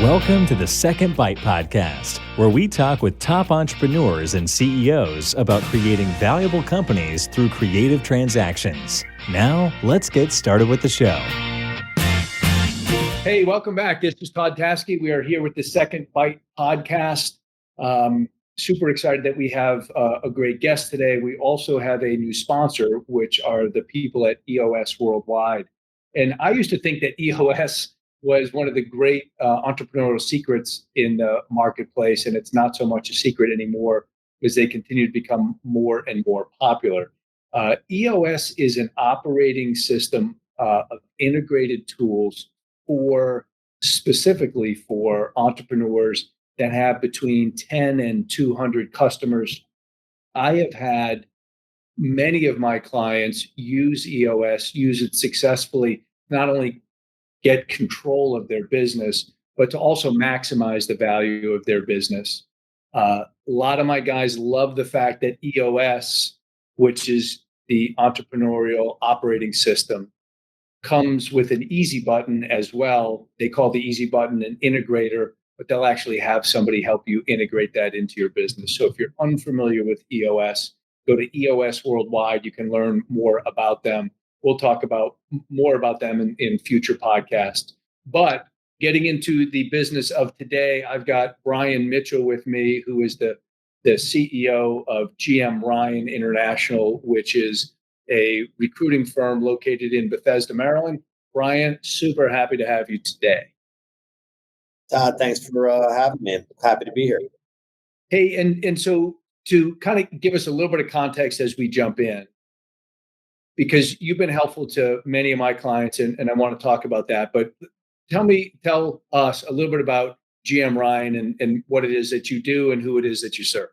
Welcome to the Second Bite podcast, where we talk with top entrepreneurs and CEOs about creating valuable companies through creative transactions. Now, let's get started with the show. Hey, welcome back. This is Todd Taskey. We are here with the Second Bite podcast. Super excited that we have a great guest today. We also have a new sponsor, which are the people at EOS Worldwide. And I used to think that EOS was one of the great entrepreneurial secrets in the marketplace, and it's not so much a secret anymore as they continue to become more and more popular. EOS is an operating system of integrated tools specifically for entrepreneurs that have between 10 and 200 customers. I have had many of my clients use EOS, use it successfully, not only get control of their business, but to also maximize the value of their business. A lot of my guys love the fact that EOS, which is the entrepreneurial operating system, comes with an easy button as well. They call the easy button an integrator, but they'll actually have somebody help you integrate that into your business. So if you're unfamiliar with EOS, go to EOS Worldwide. You can learn more about them. We'll talk about more about them in future podcasts. But getting into the business of today, I've got Brian Mitchell with me, who is the CEO of GM Ryan International, which is a recruiting firm located in Bethesda, Maryland. Brian, super happy to have you today. Thanks for having me. I'm happy to be here. Hey, and so to kind of give us a little bit of context as we jump in, because you've been helpful to many of my clients, and I want to talk about that. But tell us a little bit about GM Ryan and what it is that you do and who it is that you serve.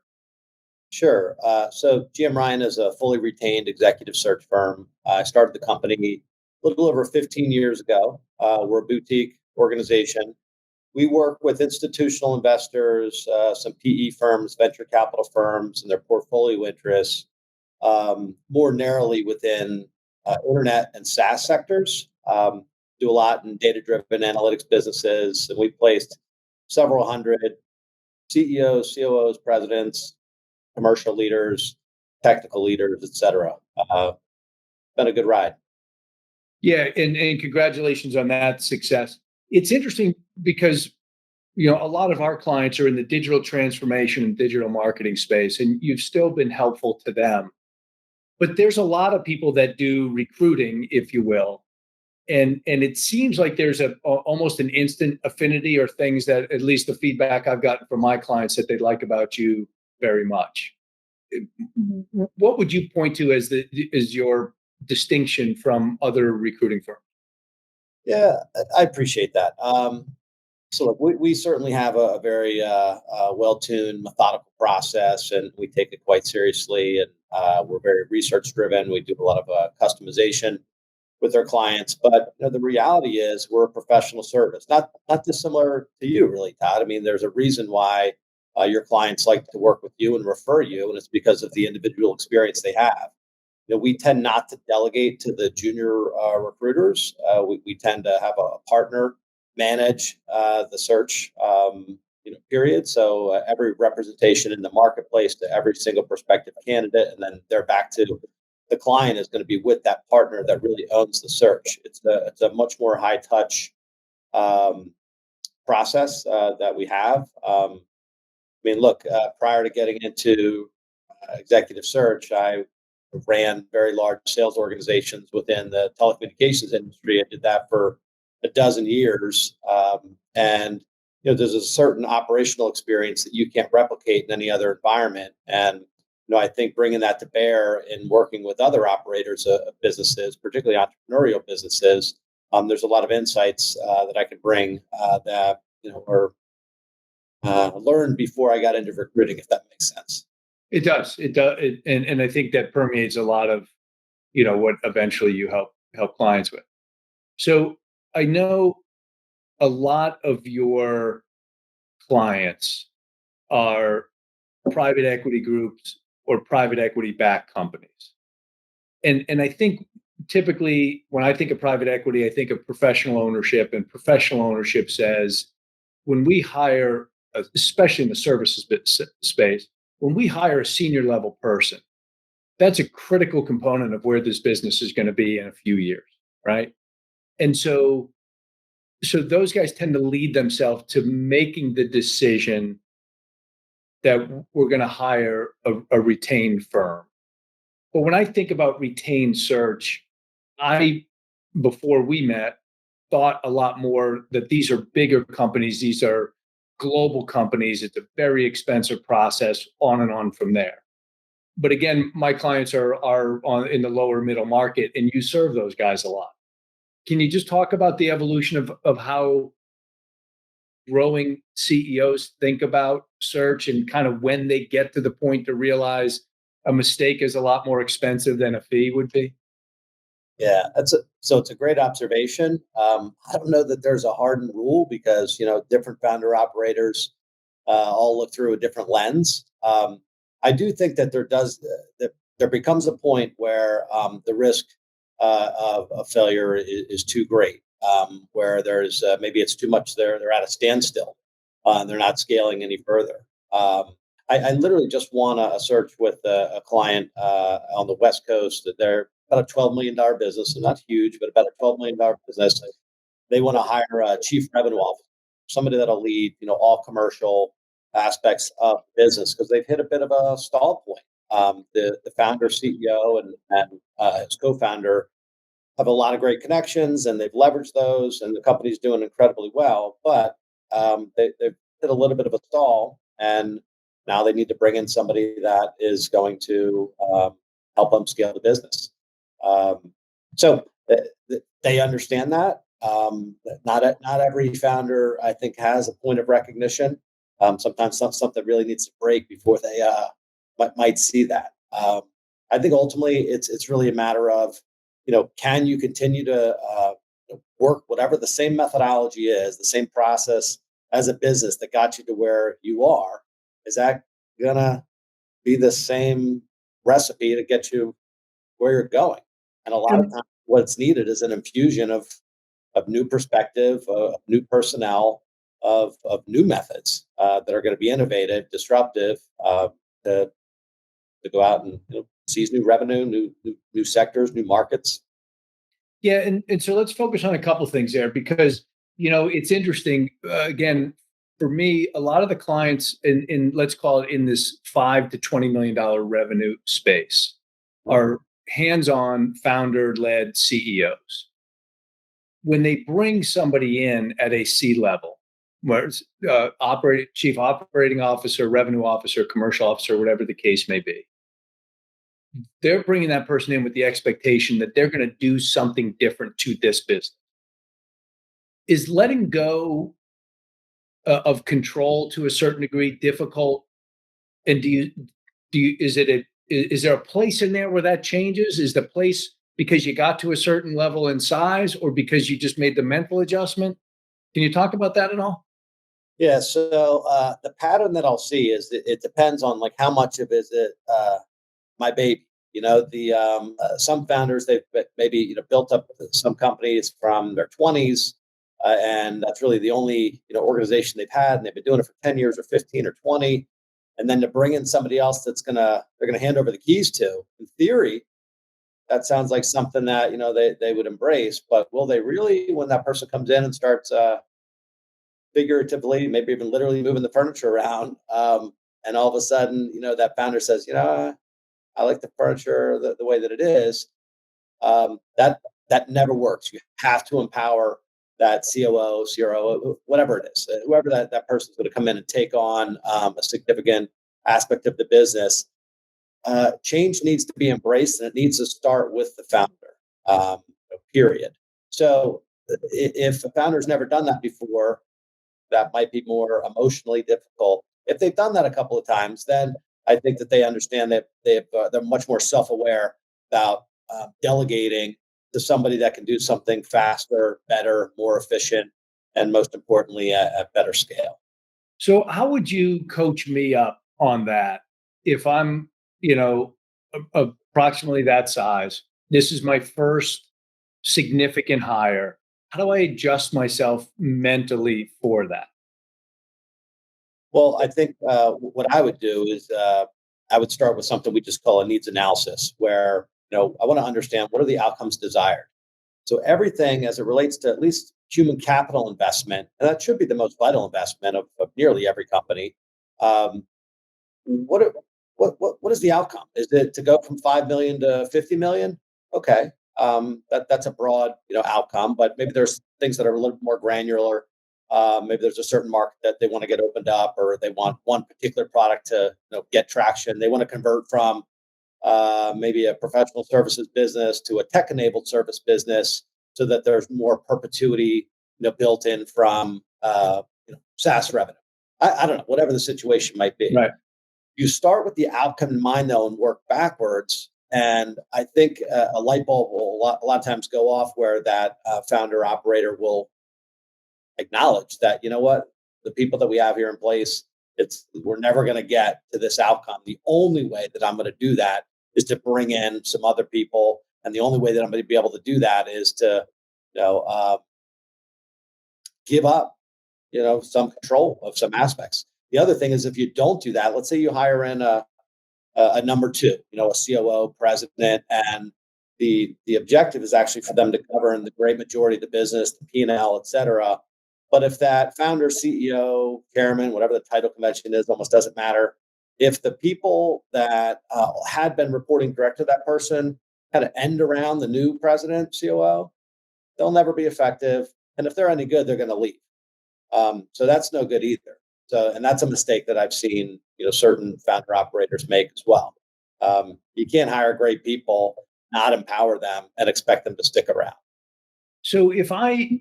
Sure. So GM Ryan is a fully retained executive search firm. I started the company a little over 15 years ago. We're a boutique organization. We work with institutional investors, some PE firms, venture capital firms, and their portfolio interests, more narrowly within internet and SaaS sectors. Do a lot in data-driven analytics businesses, and we placed several hundred CEOs, COOs, presidents, commercial leaders, technical leaders, et cetera. Been a good ride. Yeah, and congratulations on that success. It's interesting because a lot of our clients are in the digital transformation and digital marketing space, and you've still been helpful to them. But there's a lot of people that do recruiting, if you will, and it seems like there's almost an instant affinity or things that, at least the feedback I've gotten from my clients, that they like about you very much. What would you point to as your distinction from other recruiting firms? Yeah, I appreciate that. So look, we certainly have a very well-tuned, methodical process, and we take it quite seriously. And we're very research-driven. We do a lot of customization with our clients. But the reality is, we're a professional service, not dissimilar to you, really, Todd. I mean, there's a reason why your clients like to work with you and refer you, and it's because of the individual experience they have. We tend not to delegate to the junior recruiters. We tend to have a partner manage the search period. So every representation in the marketplace to every single prospective candidate, and then they're back to the client, is going to be with that partner that really owns the search. It's a much more high touch process that we have. Look, prior to getting into executive search, I ran very large sales organizations within the telecommunications industry. I did that for a dozen years. And there's a certain operational experience that you can't replicate in any other environment. And I think bringing that to bear in working with other operators of businesses, particularly entrepreneurial businesses, there's a lot of insights that I can bring that were learned before I got into recruiting, if that makes sense. It does. It does. And I think that permeates a lot of, what eventually you help clients with. So I know a lot of your clients are private equity groups or private equity backed companies. And I think typically when I think of private equity, I think of professional ownership, and professional ownership says, when we hire, especially in the services space, when we hire a senior level person, that's a critical component of where this business is going to be in a few years, right? And so those guys tend to lead themselves to making the decision that we're going to hire a retained firm. But when I think about retained search, before we met, thought a lot more that these are bigger companies, these are global companies, it's a very expensive process, on and on from there. But again, my clients are in the lower middle market, and you serve those guys a lot. Can you just talk about the evolution of how growing CEOs think about search, and kind of when they get to the point to realize a mistake is a lot more expensive than a fee would be? Yeah, so it's a great observation. I don't know that there's a hardened rule because different founder operators all look through a different lens. I do think that that there becomes a point where the risk of failure is too great, where there's maybe it's too much. They're at a standstill, and they're not scaling any further. I literally just won a search with a client on the West Coast. That they're about a $12 million business, so not huge, but about a $12 million business. They want to hire a chief revenue officer, somebody that'll lead, all commercial aspects of the business, because they've hit a bit of a stall point. The founder, CEO, and his co-founder have a lot of great connections, and they've leveraged those, and the company's doing incredibly well. But they've hit a little bit of a stall, and now they need to bring in somebody that is going to help them scale the business. So they understand that. Not every founder, I think, has a point of recognition. Sometimes something really needs to break before they might see that. I think ultimately it's really a matter of, can you continue to work whatever the same methodology is, the same process as a business that got you to where you are? Is that gonna be the same recipe to get you where you're going? And a lot of times, what's needed is an infusion of new perspective, new personnel, of new methods that are going to be innovative, disruptive, to go out and seize new revenue, new sectors, new markets. Yeah, and so let's focus on a couple of things there, because it's interesting. Again, for me, a lot of the clients in let's call it in this $5 to $20 million revenue space are hands-on founder-led CEOs. When they bring somebody in at a C level, where it's chief operating officer, revenue officer, commercial officer, whatever the case may be, they're bringing that person in with the expectation that they're going to do something different to this business. Is letting go of control to a certain degree difficult? And is there a place in there where that changes? Is the place because you got to a certain level in size, or because you just made the mental adjustment? Can you talk about that at all? Yeah. So the pattern that I'll see is it depends on how much of is it my baby. Some founders, they've maybe built up some companies from their 20s, and that's really the only organization they've had, and they've been doing it for 10 years or 15 or 20. And then to bring in somebody else they're gonna hand over the keys to, in theory, that sounds like something that they would embrace. But will they really, when that person comes in and starts figuratively, maybe even literally moving the furniture around, and all of a sudden that founder says, I like the furniture the way that it is, that never works. You have to empower that COO, CRO, whatever it is, whoever that person's going to come in and take on a significant aspect of the business. Change needs to be embraced, and it needs to start with the founder, period. So if a founder's never done that before, that might be more emotionally difficult. If they've done that a couple of times, then I think that they understand that they're much more self-aware about delegating to somebody that can do something faster, better, more efficient, and most importantly, at better scale. So how would you coach me up on that? If I'm, approximately that size, this is my first significant hire. How do I adjust myself mentally for that? Well, I think what I would do is I would start with something we just call a needs analysis, where I want to understand what are the outcomes desired. So everything as it relates to at least human capital investment, and that should be the most vital investment of nearly every company. Um, what, are- what is the outcome? Is it to go from 5 million to 50 million? Okay, that's a broad outcome, but maybe there's things that are a little more granular. Maybe there's a certain market that they want to get opened up, or they want one particular product to get traction. They want to convert from maybe a professional services business to a tech-enabled service business, so that there's more perpetuity, built in from SaaS revenue. I don't know, whatever the situation might be. Right. You start with the outcome in mind, though, and work backwards. And I think a light bulb will a lot of times go off where that founder operator will acknowledge that, what, the people that we have here in place, we're never going to get to this outcome. The only way that I'm going to do that is to bring in some other people, and the only way that I'm going to be able to do that is to, give up, some control of some aspects. The other thing is, if you don't do that, let's say you hire in a number two, a COO, president, and the objective is actually for them to govern the great majority of the business, the P&L, et cetera. But if that founder, CEO, chairman, whatever the title convention is, almost doesn't matter. If the people that had been reporting direct to that person kind of end around the new president, COO, they'll never be effective. And if they're any good, they're going to leave. So that's no good either. So, and that's a mistake that I've seen, certain founder operators make as well. You can't hire great people, not empower them, and expect them to stick around. So if I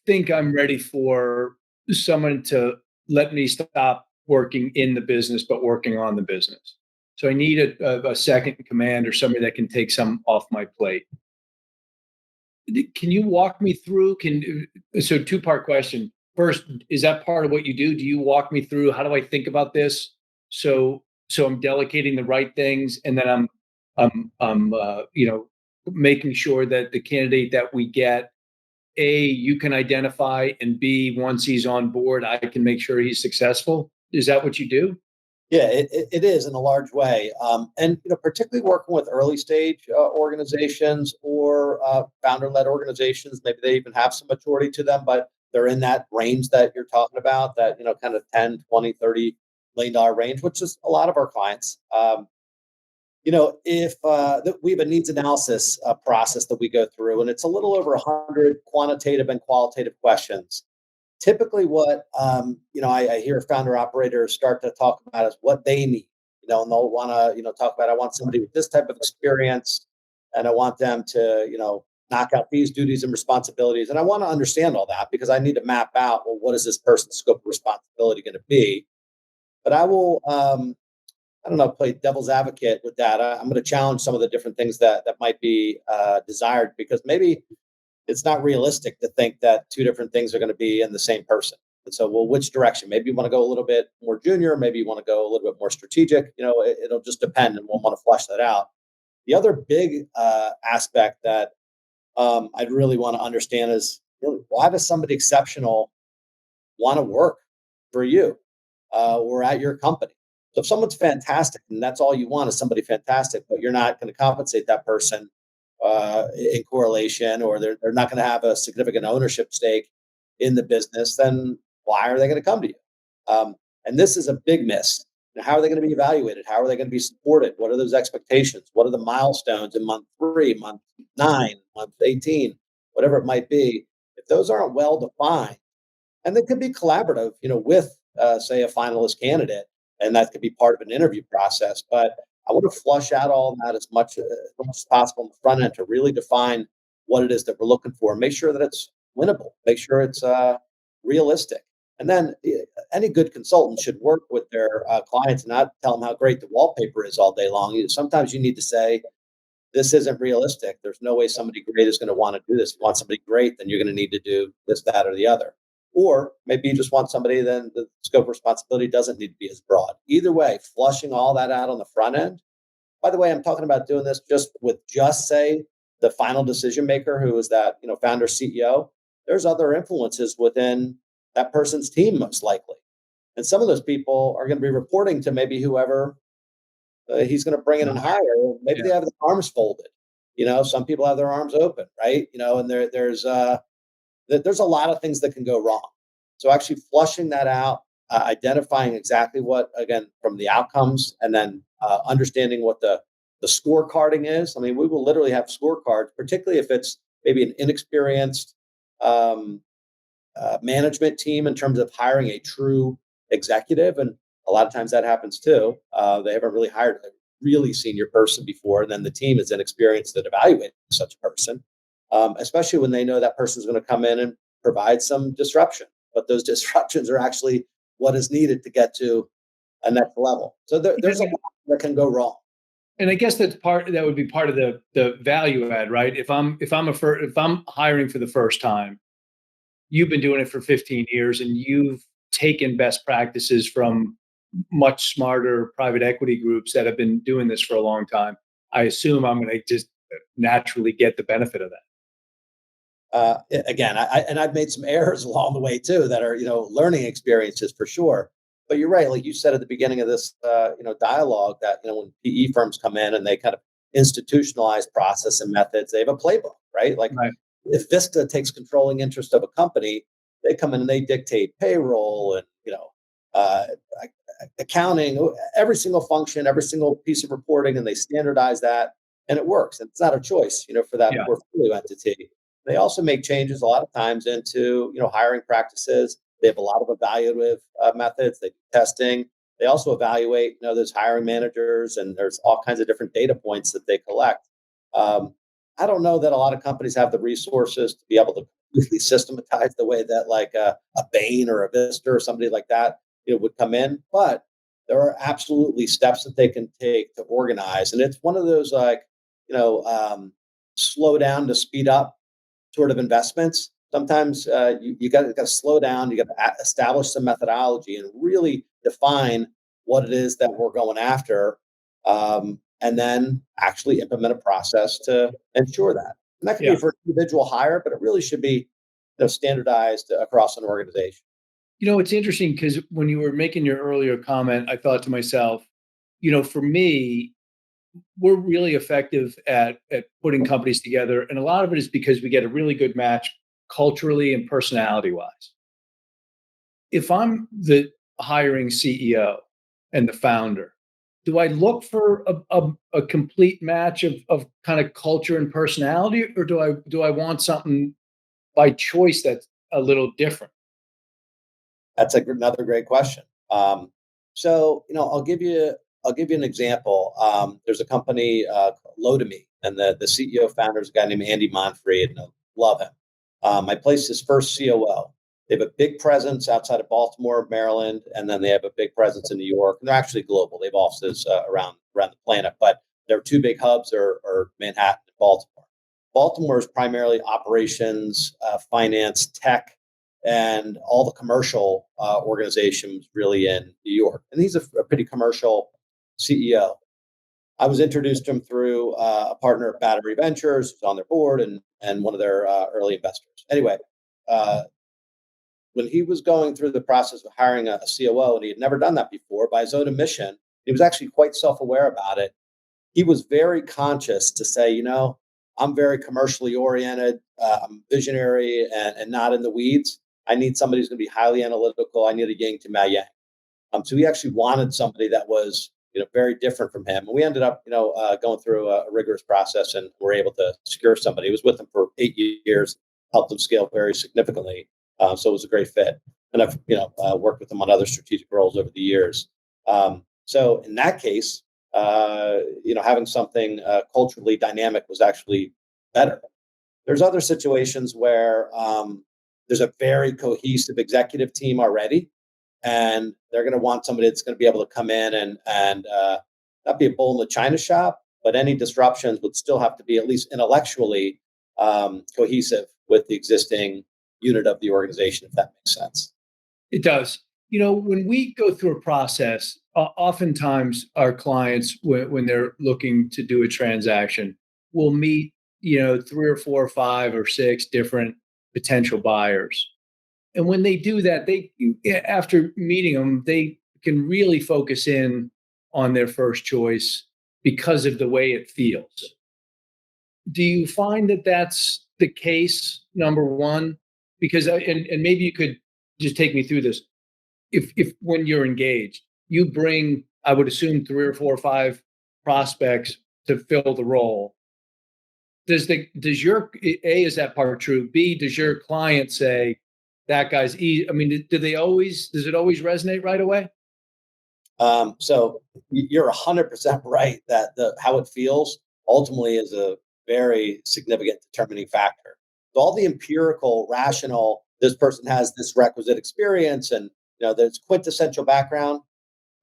think I'm ready for someone to let me stop working in the business, but working on the business. So I need a second in command, or somebody that can take some off my plate. Can you walk me through? So two-part question. First, is that part of what you do? Do you walk me through, how do I think about this? So I'm delegating the right things, and then I'm making sure that the candidate that we get, A, you can identify, and B, once he's on board, I can make sure he's successful. Is that what you do? Yeah, it is in a large way, and particularly working with early stage organizations, or founder-led organizations. Maybe they even have some maturity to them, but they're in that range that you're talking about, that kind of 10, 20, $30 million range, which is a lot of our clients. If we have a needs analysis process that we go through, and it's a little over 100 quantitative and qualitative questions. Typically, what I hear founder operators start to talk about is what they need. And they'll want to talk about, I want somebody with this type of experience, and I want them to knock out these duties and responsibilities, and I want to understand all that, because I need to map out, well, what is this person's scope of responsibility going to be. But I will I don't know, play devil's advocate with that. I'm going to challenge some of the different things that might be desired, because maybe it's not realistic to think that two different things are going to be in the same person. And so, well, which direction? Maybe you want to go a little bit more junior. Maybe you want to go a little bit more strategic. It'll just depend, and we'll want to flesh that out. The other big aspect that I'd really want to understand is, why does somebody exceptional want to work for you or at your company? So if someone's fantastic, and that's all you want is somebody fantastic, but you're not going to compensate that person in correlation, or they're not going to have a significant ownership stake in the business, then why are they going to come to you? And this is a big miss. How are they going to be evaluated? How are they going to be supported? What are those expectations? What are the milestones in month 3, month 9, month 18, whatever it might be? If those aren't well defined, and they could be collaborative, with say a finalist candidate, and that could be part of an interview process. But I want to flush out all that as much as possible on the front end, to really define what it is that we're looking for, and make sure that it's winnable, make sure it's realistic. And then any good consultant should work with their clients and not tell them how great the wallpaper is all day long. Sometimes you need to say, this isn't realistic. There's no way somebody great is going to want to do this. If you want somebody great, then you're going to need to do this, that, or the other. Or maybe you just want somebody, then the scope of responsibility doesn't need to be as broad. Either way, flushing all that out on the front end. By the way, I'm talking about doing this just say the final decision maker, who is that, founder, CEO. There's other influences within that person's team, most likely. And some of those people are going to be reporting to maybe whoever he's going to bring in and hire. Maybe they have their arms folded. Some people have their arms open, right? And there's a lot of things that can go wrong. So actually flushing that out, identifying exactly what, again, from the outcomes, and then understanding what the scorecarding is. I mean, we will literally have scorecards, particularly if it's maybe an inexperienced management team in terms of hiring a true executive. And a lot of times that happens too. They haven't really hired a really senior person before, and then the team is inexperienced at evaluating such a person, especially when they know that person's going to come in and provide some disruption. But those disruptions are actually what is needed to get to a next level. So there's a lot that can go wrong. And I guess that would be part of the value add, right? If I'm hiring for the first time, you've been doing it for 15 years and you've taken best practices from much smarter private equity groups that have been doing this for a long time. I assume I'm going to just naturally get the benefit of that. Again, I've made some errors along the way too that are, learning experiences for sure. But you're right, like you said at the beginning of this, dialogue, that when PE firms come in and they kind of institutionalize process and methods, they have a playbook, right? Like if Vista takes controlling interest of a company, they come in and they dictate payroll and accounting, every single function, every single piece of reporting, and they standardize that, and it works. And it's not a choice, for that portfolio entity. They also make changes a lot of times into hiring practices. They have a lot of evaluative methods. They do testing. They also evaluate those hiring managers, and there's all kinds of different data points that they collect. I don't know that a lot of companies have the resources to be able to completely systematize the way that like a Bain or a Vista or somebody like that would come in, but there are absolutely steps that they can take to organize, and it's one of those slow down to speed up sort of investments. Sometimes you got to slow down. You got to establish some methodology and really define what it is that we're going after, and then actually implement a process to ensure that. And that can be for an individual hire, but it really should be standardized across an organization. It's interesting because when you were making your earlier comment, I thought to myself, for me, we're really effective at putting companies together. And a lot of it is because we get a really good match culturally and personality wise. If I'm the hiring CEO and the founder, do I look for a complete match of kind of culture and personality, or do I want something by choice that's a little different? That's another great question. So I'll give you an example. There's a company called Lotame, and the CEO founder is a guy named Andy Monfried, and I love him. I placed his first COO. They have a big presence outside of Baltimore, Maryland, and then they have a big presence in New York. And they're actually global. They have offices around the planet, but their two big hubs are Manhattan and Baltimore. Baltimore is primarily operations, finance, tech, and all the commercial organizations really in New York. And he's a pretty commercial CEO. I was introduced to him through a partner at Battery Ventures, who's on their board and one of their early investors. Anyway, when he was going through the process of hiring a COO, and he had never done that before, by his own admission, he was actually quite self-aware about it. He was very conscious to say, I'm very commercially oriented, I'm visionary and not in the weeds. I need somebody who's going to be highly analytical. I need a yin to my yang. So he actually wanted somebody that was, very different from him. And we ended up, going through a rigorous process, and were able to secure somebody. He was with him for 8 years, helped him scale very significantly. So it was a great fit. And I've, worked with him on other strategic roles over the years. So in that case, having something culturally dynamic was actually better. There's other situations where there's a very cohesive executive team already, and they're going to want somebody that's going to be able to come in and not be a bull in the china shop, but any disruptions would still have to be at least intellectually cohesive with the existing unit of the organization, if that makes sense. It does. When we go through a process, oftentimes our clients, when they're looking to do a transaction, will meet, 3 or 4 or 5 or 6 different potential buyers. And when they do that, after meeting them, they can really focus in on their first choice because of the way it feels. Do you find that that's the case, number one? Because and maybe you could just take me through this. If when you're engaged, you bring, I would assume, 3 or 4 or 5 prospects to fill the role. Does your A, is that part true? B, does your client say that guy's easy? I mean, does it always resonate right away? So you're 100% right that how it feels ultimately is a very significant determining factor. So all the empirical, rational, this person has this requisite experience and there's quintessential background.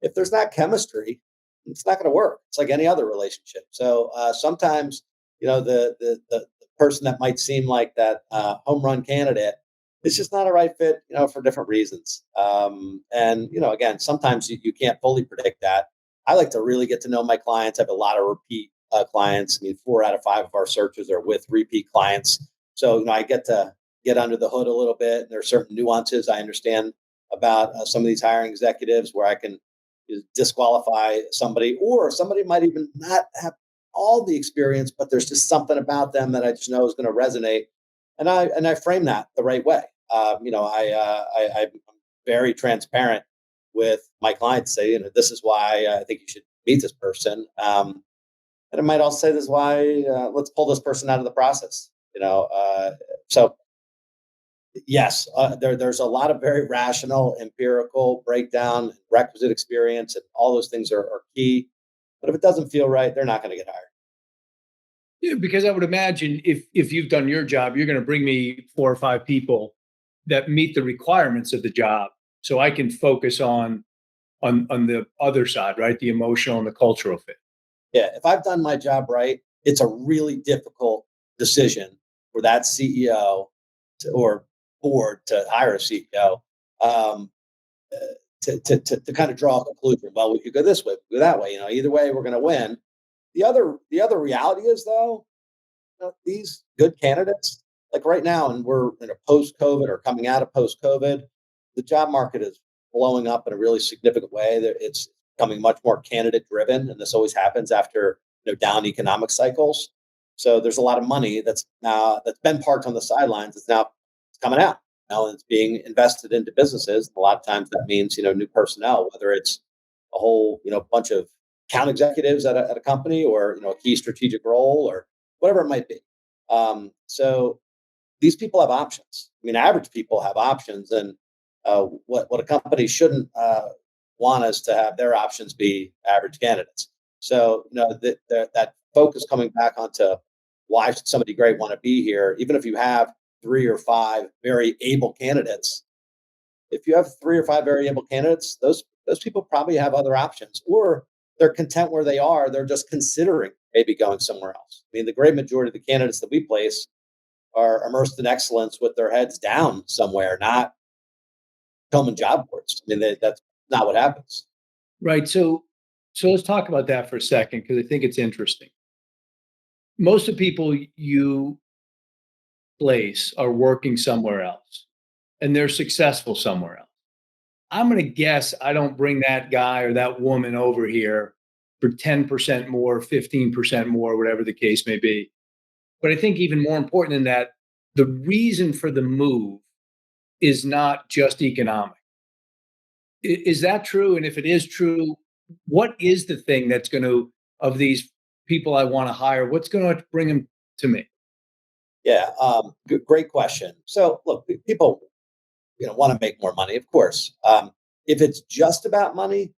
If there's not chemistry, it's not going to work. It's like any other relationship. So sometimes the person that might seem like that home run candidate, it's just not a right fit, for different reasons. And again, sometimes you can't fully predict that. I like to really get to know my clients. I have a lot of repeat clients. I mean, 4 out of 5 of our searches are with repeat clients. So I get to get under the hood a little bit. And there are certain nuances I understand about some of these hiring executives where I can disqualify somebody, or somebody might even not have all the experience, but there's just something about them that I just know is going to resonate. And I frame that the right way. I'm very transparent with my clients. Say, this is why I think you should meet this person. And I might also say, this is why let's pull this person out of the process. So yes, there's a lot of very rational, empirical breakdown, requisite experience, and all those things are key. But if it doesn't feel right, they're not going to get hired. Yeah, because I would imagine if you've done your job, you're going to bring me 4 or 5 people that meet the requirements of the job, so I can focus on the other side, right? The emotional and the cultural fit. Yeah, if I've done my job right, it's a really difficult decision for that CEO or board to hire a CEO um, to kind of draw a conclusion. Well, we could go this way, we could go that way. Either way, we're going to win. The other reality is, though, these good candidates, like right now, and we're in a post-COVID or coming out of post-COVID, the job market is blowing up in a really significant way. It's becoming much more candidate-driven, and this always happens after down economic cycles. So there's a lot of money that's been parked on the sidelines. It's now coming out. Now it's being invested into businesses. A lot of times that means new personnel, whether it's a whole bunch of account executives at a company, or a key strategic role, or whatever it might be. So these people have options. I mean, average people have options, and what a company shouldn't want is to have their options be average candidates. So that focus coming back onto why should somebody great want to be here, even if you have 3 or 5 very able candidates. If you have 3 or 5 very able candidates, those people probably have other options, or they're content where they are. They're just considering maybe going somewhere else. I mean, the great majority of the candidates that we place are immersed in excellence with their heads down somewhere, not combing job boards. I mean, that's not what happens. Right. So let's talk about that for a second, because I think it's interesting. Most of the people you place are working somewhere else, and they're successful somewhere else. I'm going to guess I don't bring that guy or that woman over here for 10% more, 15% more, whatever the case may be. But I think even more important than that, the reason for the move is not just economic. Is that true? And if it is true, what is the thing that's going to, of these people I want to hire, what's going to bring them to me? Yeah, great question. So look, people want to make more money, of course. If it's just about money,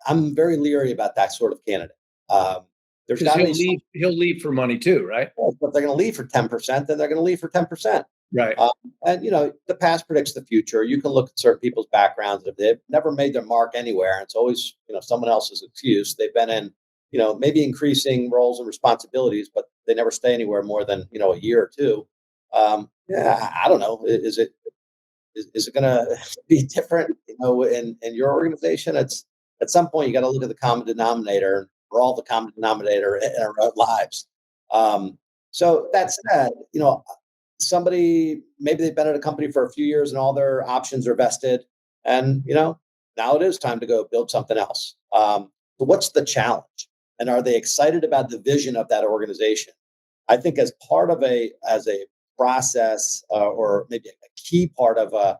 I'm very leery about that sort of candidate. There's Because got to be he'll leave for money too, right? if they're going to leave for 10%, then they're going to leave for 10%. Right. And the past predicts the future. You can look at certain people's backgrounds. If they've never made their mark anywhere, it's always someone else's excuse. They've been in maybe increasing roles and responsibilities, but they never stay anywhere more than a year or two. Yeah, I don't know. Is it going to be different? In your organization, it's at some point you got to look at the common denominator. We're all the common denominator in our own lives. So that said, somebody, maybe they've been at a company for a few years and all their options are vested. And, now it is time to go build something else. So what's the challenge? And are they excited about the vision of that organization? I think as part of as a process, or maybe a key part of a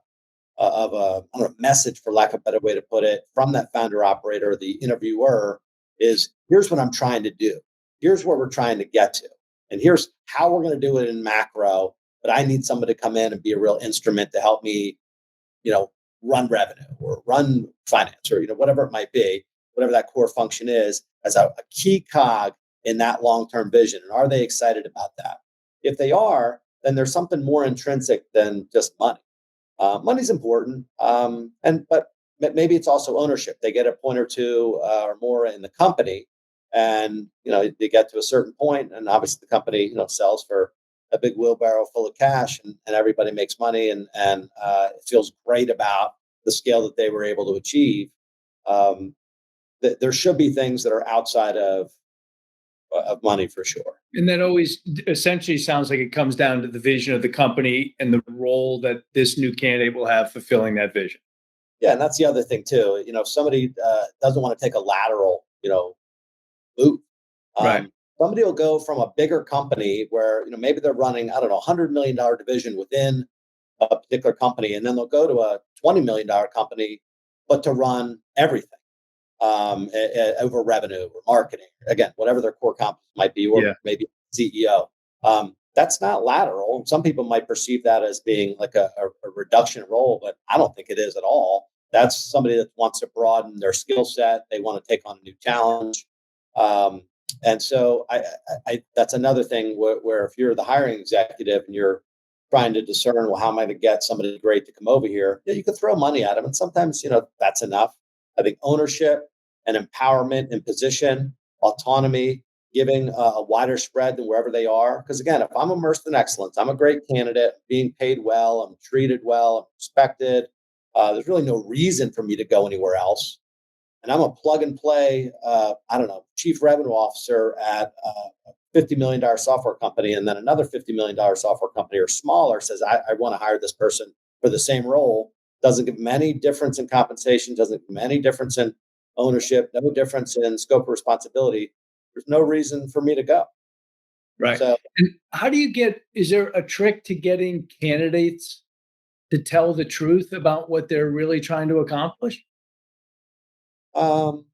I don't know, message, for lack of a better way to put it, from that founder operator, the interviewer, is here's what I'm trying to do. Here's where we're trying to get to. And here's how we're going to do it in macro. But I need somebody to come in and be a real instrument to help me, run revenue or run finance, or, whatever it might be, whatever that core function is, as a key cog in that long-term vision. And are they excited about that? If they are, then there's something more intrinsic than just money. Money's important, but maybe it's also ownership. They get a point or two or more in the company, and they get to a certain point, and obviously the company sells for a big wheelbarrow full of cash, and everybody makes money, and it feels great about the scale that they were able to achieve. There should be things that are outside of money, for sure. And that always essentially sounds like it comes down to the vision of the company and the role that this new candidate will have fulfilling that vision. Yeah, and that's the other thing too. If somebody doesn't want to take a lateral, move, Right. somebody will go from a bigger company where maybe they're running, I don't know, $100 million division within a particular company, and then they'll go to a $20 million company, but to run everything, over revenue or marketing, again, whatever their core competence might be, or maybe CEO. That's not lateral. Some people might perceive that as being like a reduction in role, but I don't think it is at all. That's somebody that wants to broaden their skill set. They want to take on a new challenge. And so I that's another thing where if you're the hiring executive and you're trying to discern, well, how am I going to get somebody great to come over here? Yeah, you could throw money at them, and sometimes that's enough. I think ownership and empowerment and position, autonomy, giving a wider spread than wherever they are. Because again, if I'm immersed in excellence, I'm a great candidate, being paid well, I'm treated well, I'm respected. There's really no reason for me to go anywhere else. And I'm a plug and play, chief revenue officer at a $50 million software company, and then another $50 million software company or smaller says, I want to hire this person for the same role. Doesn't give them any difference in compensation, doesn't give them any difference in ownership, no difference in scope of responsibility. There's no reason for me to go. Right. So, and how do is there a trick to getting candidates to tell the truth about what they're really trying to accomplish? so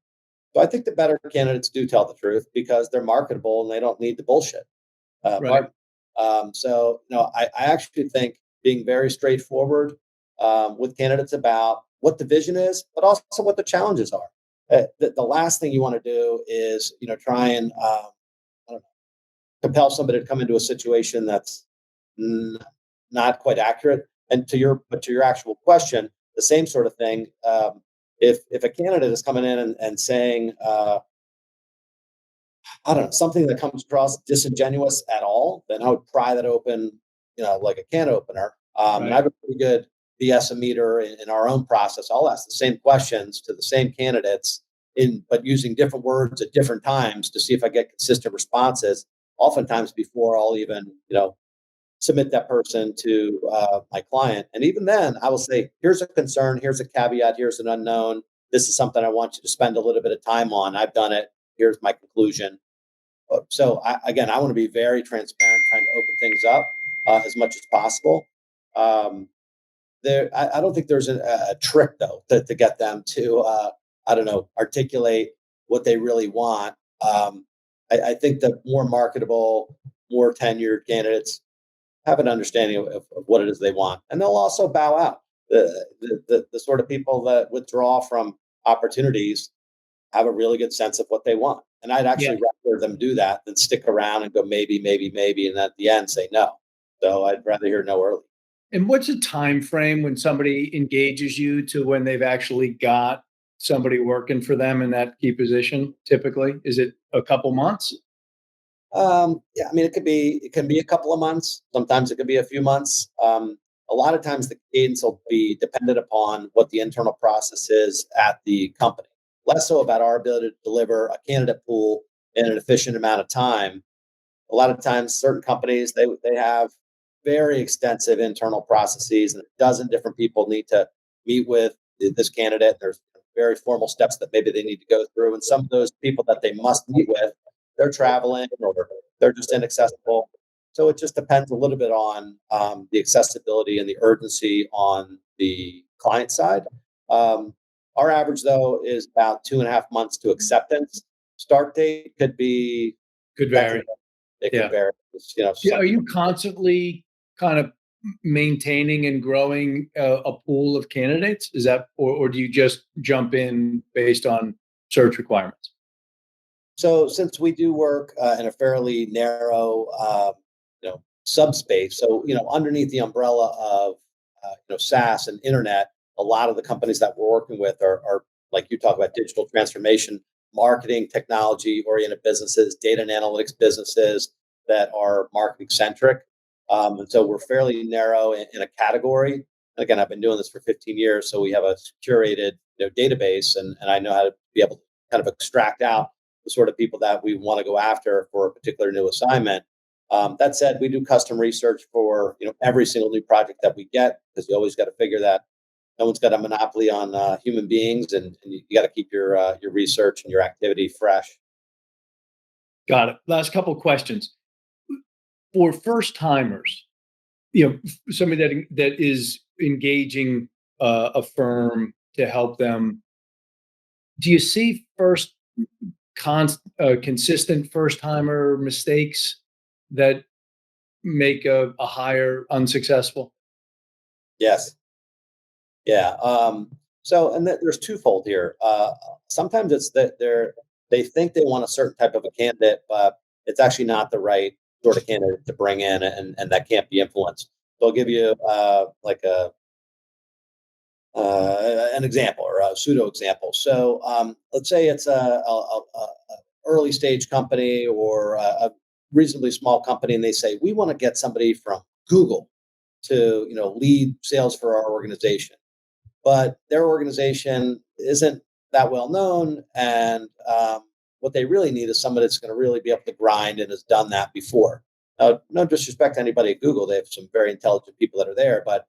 I think the better candidates do tell the truth because they're marketable and they don't need the bullshit. Right. I actually think being very straightforward with candidates about what the vision is, but also what the challenges are. The last thing you want to do is, try and I don't know, compel somebody to come into a situation that's not quite accurate. And to your actual question, the same sort of thing. If a candidate is coming in and saying, I don't know, something that comes across disingenuous at all, then I would pry that open, like a can opener. And I have a pretty good BS meter in our own process. I'll ask the same questions to the same candidates but using different words at different times to see if I get consistent responses. Oftentimes before I'll even, submit that person to my client. And even then I will say, here's a concern, here's a caveat, here's an unknown. This is something I want you to spend a little bit of time on. I've done it. Here's my conclusion. So I want to be very transparent, trying to open things up as much as possible. I don't think there's a trick though to get them to, articulate what they really want. I think the more marketable, more tenured candidates have an understanding of what it is they want, and they'll also bow out. The sort of people that withdraw from opportunities have a really good sense of what they want. And I'd actually rather them do that than stick around and go maybe, and at the end say no. So I'd rather hear no early. And what's a time frame when somebody engages you to when they've actually got somebody working for them in that key position? Typically, is it a couple months? It can be a couple of months. Sometimes it could be a few months. A lot of times the cadence will be dependent upon what the internal process is at the company, less so about our ability to deliver a candidate pool in an efficient amount of time. A lot of times certain companies, they have very extensive internal processes, and a dozen different people need to meet with this candidate. There's very formal steps that maybe they need to go through. And some of those people that they must meet with, they're traveling or they're just inaccessible. So it just depends a little bit on the accessibility and the urgency on the client side. Um, our average, though, is about 2.5 months to acceptance. Start date could be Could vary. it Yeah. could vary. Yeah. Are you constantly kind of maintaining and growing a pool of candidates? Is that, or do you just jump in based on search requirements? So since we do work in a fairly narrow, subspace, so underneath the umbrella of SaaS and internet, a lot of the companies that we're working with are like you talk about digital transformation, marketing, technology oriented businesses, data and analytics businesses that are marketing centric. And so we're fairly narrow in a category. Again, I've been doing this for 15 years, so we have a curated database, and I know how to be able to kind of extract out the sort of people that we want to go after for a particular new assignment. That said, we do custom research for every single new project that we get, because you always got to figure that no one's got a monopoly on human beings, and you got to keep your research and your activity fresh. Got it. Last couple of questions for first timers. Somebody that is engaging a firm to help them. Do you see consistent first timer mistakes that make a hire unsuccessful? Yes. Yeah. And there's twofold here. Sometimes it's that they think they want a certain type of a candidate, but it's actually not the right sort of candidate to bring in, and that can't be influenced. So I'll give you an example or a pseudo example. So let's say it's a early stage company or a reasonably small company, and they say we want to get somebody from Google to lead sales for our organization, but their organization isn't that well known, and what they really need is somebody that's going to really be able to grind and has done that before. No disrespect to anybody at Google; they have some very intelligent people that are there, but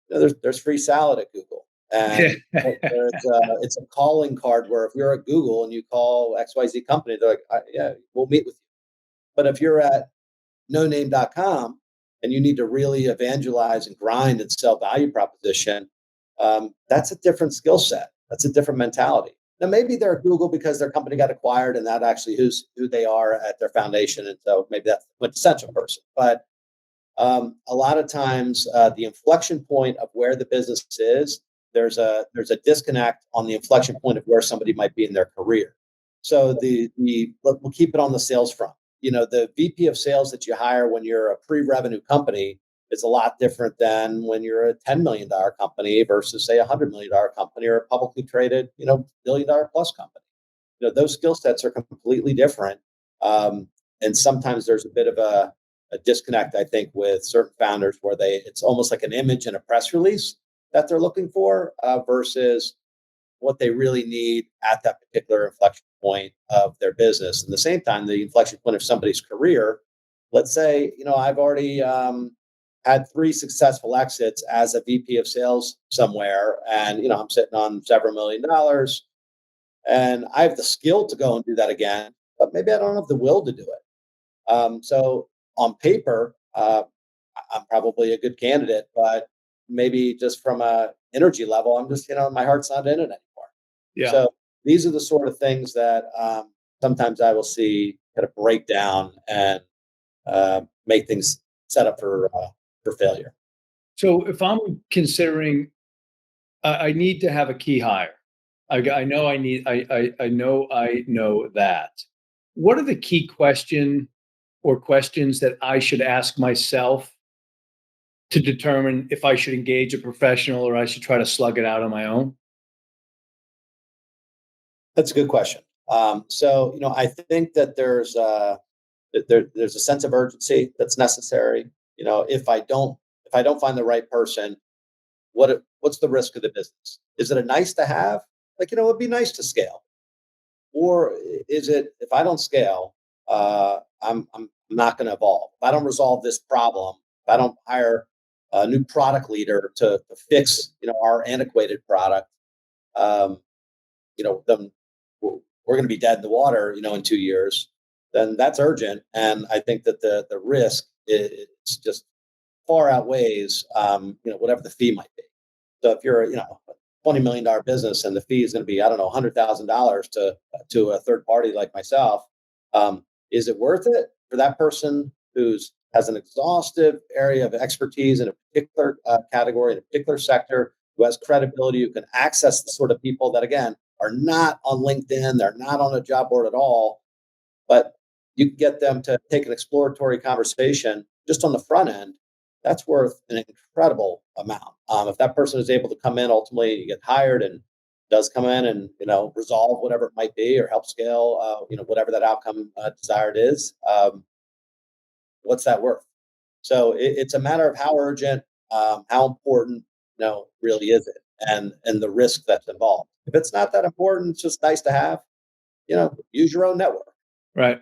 there's free salad at Google, and it's a calling card where if you're at Google and you call XYZ company, they're like, yeah, we'll meet with you. But if you're at noname.com and you need to really evangelize and grind and sell value proposition, that's a different skill set. That's a different mentality. Now, maybe they're at Google because their company got acquired and that actually who they are at their foundation. And so maybe that's the quintessential person. But a lot of times, the inflection point of where the business is, there's a disconnect on the inflection point of where somebody might be in their career. So we'll keep it on the sales front. The VP of sales that you hire when you're a pre-revenue company is a lot different than when you're a $10 million company versus say a $100 million company or a publicly traded, $1 billion plus company. Those skill sets are completely different. And sometimes there's a bit of a disconnect, I think, with certain founders where it's almost like an image in a press release that they're looking for versus what they really need at that particular inflection point of their business. And at the same time, the inflection point of somebody's career, let's say, I've already had 3 successful exits as a VP of sales somewhere, and I'm sitting on several $1 million, and I have the skill to go and do that again, but maybe I don't have the will to do it. So on paper, I'm probably a good candidate, but maybe just from a energy level, I'm just, my heart's not in it anymore. Yeah. So these are the sort of things that sometimes I will see kind of break down and make things set up for failure. So if I'm considering, I need to have a key hire. I know I need. I know that. What are the key questions that I should ask myself to determine if I should engage a professional or I should try to slug it out on my own? That's a good question. So I think that there's a sense of urgency that's necessary. If I don't find the right person, what's the risk of the business? Is it a nice to have? It'd be nice to scale, or is it if I don't scale, I'm not going to evolve. If I don't resolve this problem, I don't hire a new product leader to fix, our antiquated product, um, then we're going to be dead in the water, in 2 years. Then that's urgent, and I think that the risk is just far outweighs, whatever the fee might be. So if you're, a $20 million business and the fee is going to be, I don't know, $100,000 to a third party like myself, is it worth it for that person who's has an exhaustive area of expertise in a particular category, in a particular sector, who has credibility, who can access the sort of people that, again, are not on LinkedIn, they're not on a job board at all, but you can get them to take an exploratory conversation just on the front end. That's worth an incredible amount. If that person is able to come in, ultimately get hired and does come in and resolve whatever it might be or help scale, whatever that outcome desired is. What's that worth? So it's a matter of how urgent, how important, really is it, and the risk that's involved. If it's not that important, it's just nice to have. Use your own network. Right.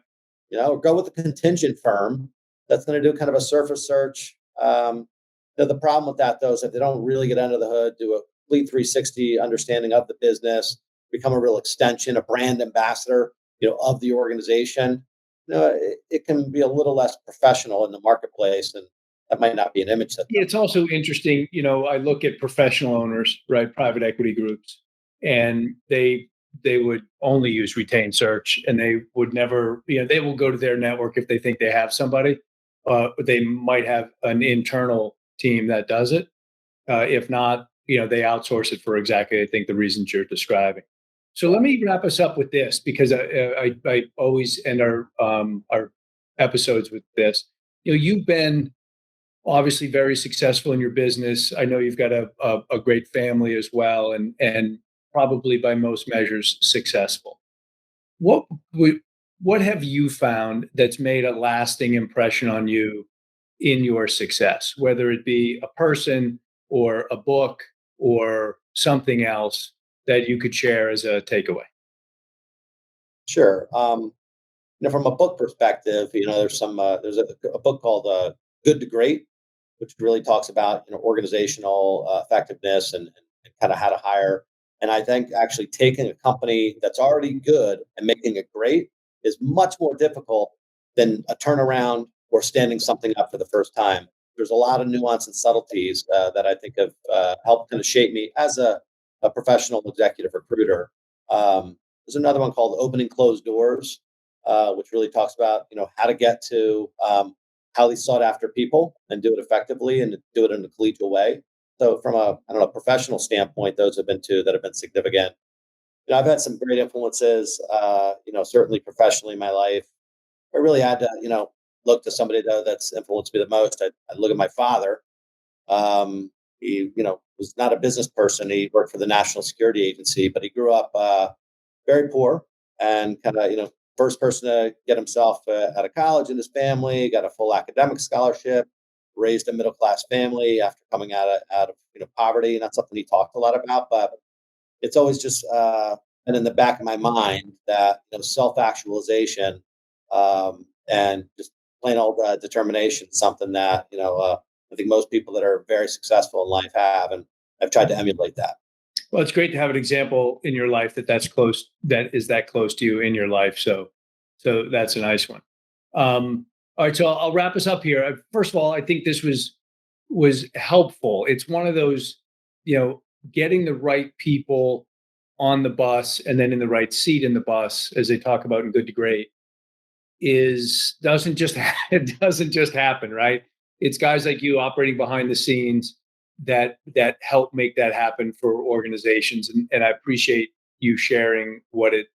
Go with a contingent firm that's going to do kind of a surface search. The problem with that, though, is if they don't really get under the hood, do a complete 360 understanding of the business, become a real extension, a brand ambassador, of the organization, it can be a little less professional in the marketplace, and that might not be an image that. Yeah, it's also interesting. I look at professional owners, right? Private equity groups, and they would only use retained search, and they would never, they will go to their network if they think they have somebody. They might have an internal team that does it. If not, they outsource it for exactly, I think, the reasons you're describing. So let me wrap us up with this, because I always end our episodes with this. You've been obviously very successful in your business. I know you've got a great family as well, and probably by most measures successful. What what have you found that's made a lasting impression on you in your success, whether it be a person or a book or something else that you could share as a takeaway? Sure. From a book perspective, there's a book called Good to Great, which really talks about organizational effectiveness and kind of how to hire. And I think actually taking a company that's already good and making it great is much more difficult than a turnaround or standing something up for the first time. There's a lot of nuance and subtleties that I think have helped kind of shape me as a professional executive recruiter. There's another one called Opening Closed Doors, which really talks about how to get to highly sought after people and do it effectively and do it in a collegial way. So from a professional standpoint, those have been two that have been significant. I've had some great influences, certainly professionally in my life. I really had to, look to somebody that's influenced me the most. I look at my father. He, was not a business person. He worked for the National Security Agency, but he grew up very poor and kind of, first person to get himself out of college in his family, got a full academic scholarship, raised a middle class family after coming out of poverty. Not something he talked a lot about, but it's always just been in the back of my mind that self actualization and just plain old determination is something that I think most people that are very successful in life have, and I've tried to emulate that. Well, it's great to have an example in your life that is that close to you in your life. So that's a nice one. All right, so I'll wrap us up here. First of all, I think this was helpful. It's one of those, getting the right people on the bus and then in the right seat in the bus, as they talk about in Good to Great, doesn't just it doesn't just happen, right? It's guys like you operating behind the scenes that help make that happen for organizations, and I appreciate you sharing what it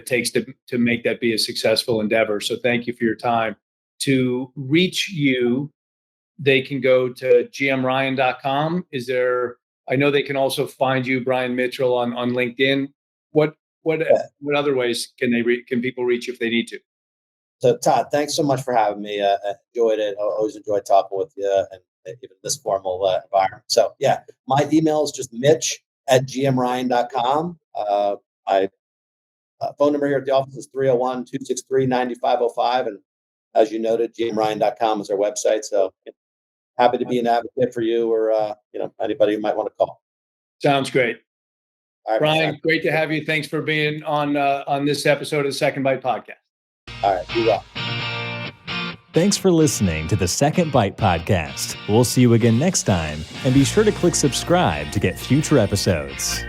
takes to make that be a successful endeavor. So thank you for your time. To reach you, they can go to gmryan.com. I know they can also find you, Brian Mitchell, on LinkedIn. What other ways can people reach you if they need to? So Todd, thanks so much for having me. I enjoyed it. I always enjoy talking with you and even this formal environment. So yeah, my email is just mitch@gmryan.com. My phone number here at the office is 301-263-9505. And as you noted, gmryan.com is our website. So happy to be an advocate for you or, anybody you might want to call. Sounds great. All right, Brian, great to have you. Thanks for being on this episode of the Second Bite podcast. All right, be well. Thanks for listening to the Second Bite podcast. We'll see you again next time, and be sure to click subscribe to get future episodes.